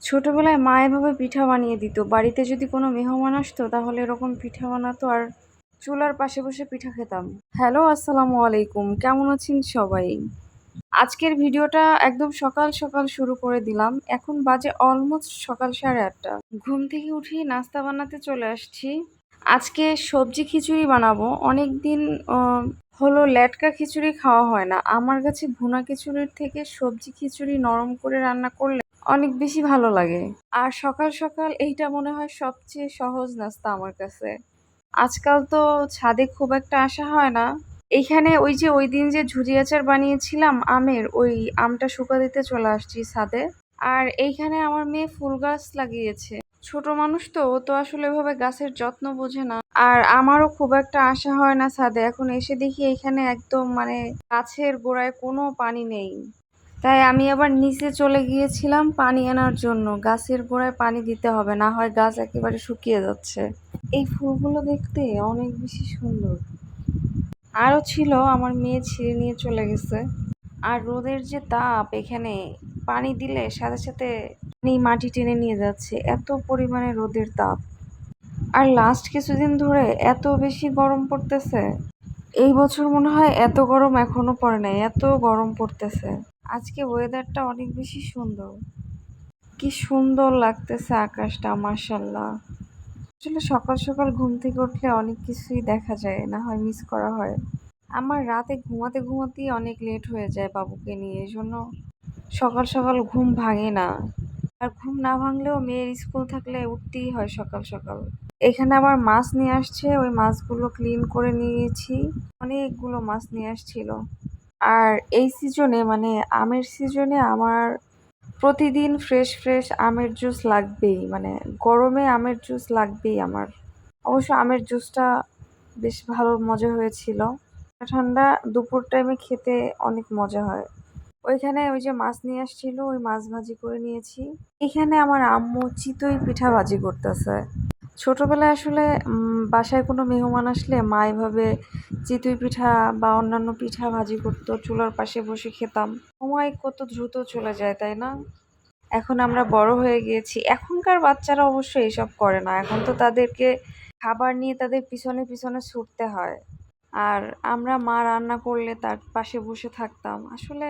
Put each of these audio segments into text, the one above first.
ছোটবেলায় মা এভাবে পিঠা বানিয়ে দিত। বাড়িতে যদি কোনো মেহমান আসতো তাহলে এরকম পিঠা বানাতো আর চুলার পাশে বসে পিঠা খেতাম। হ্যালো, আসসালামু আলাইকুম। কেমন আছেন সবাই? আজকের ভিডিওটা একদম সকাল সকাল শুরু করে দিলাম। এখন বাজে অলমোস্ট সকাল 8:30। ঘুম থেকে উঠেই নাস্তা বানাতে চলে আসছি। আজকে সবজি খিচুড়ি বানাবো। অনেকদিন হলো লেটকা খিচুড়ি খাওয়া হয় না। আমার কাছে ভুনা খিচুড়ির থেকে সবজি খিচুড়ি নরম করে রান্না করলে অনেক বেশি ভালো লাগে। আর সকাল সকাল এইটা মনে হয় সবচেয়ে সহজ নাস্তা আমার কাছে। আজকাল তো ছাদে খুব একটা আসা হয় না। এইখানে ওই দিন যে ঝুরি আচার বানিয়েছিলাম আমের, ওই আমটা শুকা দিতে চলে আসছি ছাদে। আর এইখানে আমার মেয়ে ফুল গাছ লাগিয়েছে। ছোট মানুষ তো, ও তো আসলে এভাবে গাছের যত্ন বোঝে না। আর আমারও খুব একটা আসা হয় না ছাদে। এখন এসে দেখি এখানে একদম মানে গাছের গোড়ায় কোনো পানি নেই। তাই আমি আবার নিচে চলে গিয়েছিলাম পানি আনার জন্য। গাছের গোড়ায় পানি দিতে হবে, না হয় গাছ একেবারে শুকিয়ে যাচ্ছে। এই ফুলগুলো দেখতে অনেক বেশি সুন্দর। আরো ছিল, আমার মেয়ে ছিঁড়ে নিয়ে চলে গেছে। আর রোদের যে তাপ এখানে, পানি দিলে সাথে সাথে মাটি টেনে নিয়ে যাচ্ছে, এত পরিমাণে রোদের তাপ। আর লাস্ট কিছুদিন ধরে এত বেশি গরম পড়তেছে। এই বছর মনে হয় এত গরম এখনো পড়ে নাই, এত গরম পড়তেছে। আজকে ওয়েদারটা অনেক বেশি সুন্দর। কি সুন্দর লাগতেছে আকাশটা, মাশাআল্লাহ। আসলে সকাল সকাল ঘুম থেকে উঠলে অনেক কিছুই দেখা যায়, না হয় মিস করা হয়। আমার রাতে ঘুমাতে ঘুমাতেই অনেক লেট হয়ে যায় বাবুকে নিয়ে, এই জন্য সকাল সকাল ঘুম ভাঙে না। আর ঘুম না ভাঙলেও মেয়ের স্কুল থাকলে উঠতেই হয় সকাল সকাল। এখানে আবার মাছ নিয়ে আসছে, ওই মাছগুলো ক্লিন করে নিয়েছি। অনেকগুলো মাছ নিয়ে আসছিল। আর এই সিজনে মানে আমের সিজনে আমার প্রতিদিন ফ্রেশ ফ্রেশ আমের জুস লাগবেই। মানে গরমে আমের জুস লাগবেই আমার। অবশ্য আমের জুসটা বেশ ভালো মজা হয়েছিল। ঠান্ডা দুপুর টাইমে খেতে অনেক মজা হয়। ওইখানে ওই যে মাছ নিয়ে আসছিল, ওই মাছ ভাজি করে নিয়েছি। এখানে আমার আম্মু চিতই পিঠা ভাজি করতেছে। ছোটবেলায় আসলে বাসায় কোনো মেহমান আসলে মা এভাবে চিতই পিঠা বা অন্যান্য পিঠা ভাজি করতো, চুলার পাশে বসে খেতাম। সময় কত দ্রুত চলে যায়, তাই না? এখন আমরা বড় হয়ে গিয়েছি। এখনকার বাচ্চারা অবশ্য এসব করে না। এখন তো তাদেরকে খাবার নিয়ে তাদের পিছনে পিছনে ছুটতে হয়। আর আমরা মা রান্না করলে তার পাশে বসে থাকতাম। আসলে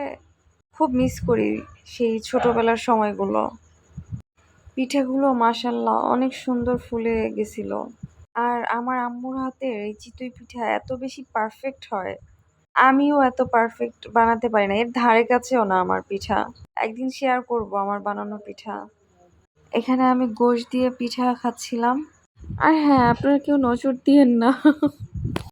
খুব মিস করি সেই ছোটবেলার সময়গুলো। পিঠেগুলো মাশাআল্লাহ অনেক সুন্দর ফুলে গেছিল। আর আমার আম্মুর হাতের এই চিতই পিঠা এত বেশি পারফেক্ট হয়, আমিও এত পারফেক্ট বানাতে পারি না। এর ধারে কাছেও না আমার পিঠা। একদিন শেয়ার করব আমার বানানো পিঠা। এখানে আমি গোশ দিয়ে পিঠা খাচ্ছিলাম। আর হ্যাঁ, আপনারা কেউ নজর দিয়েন না।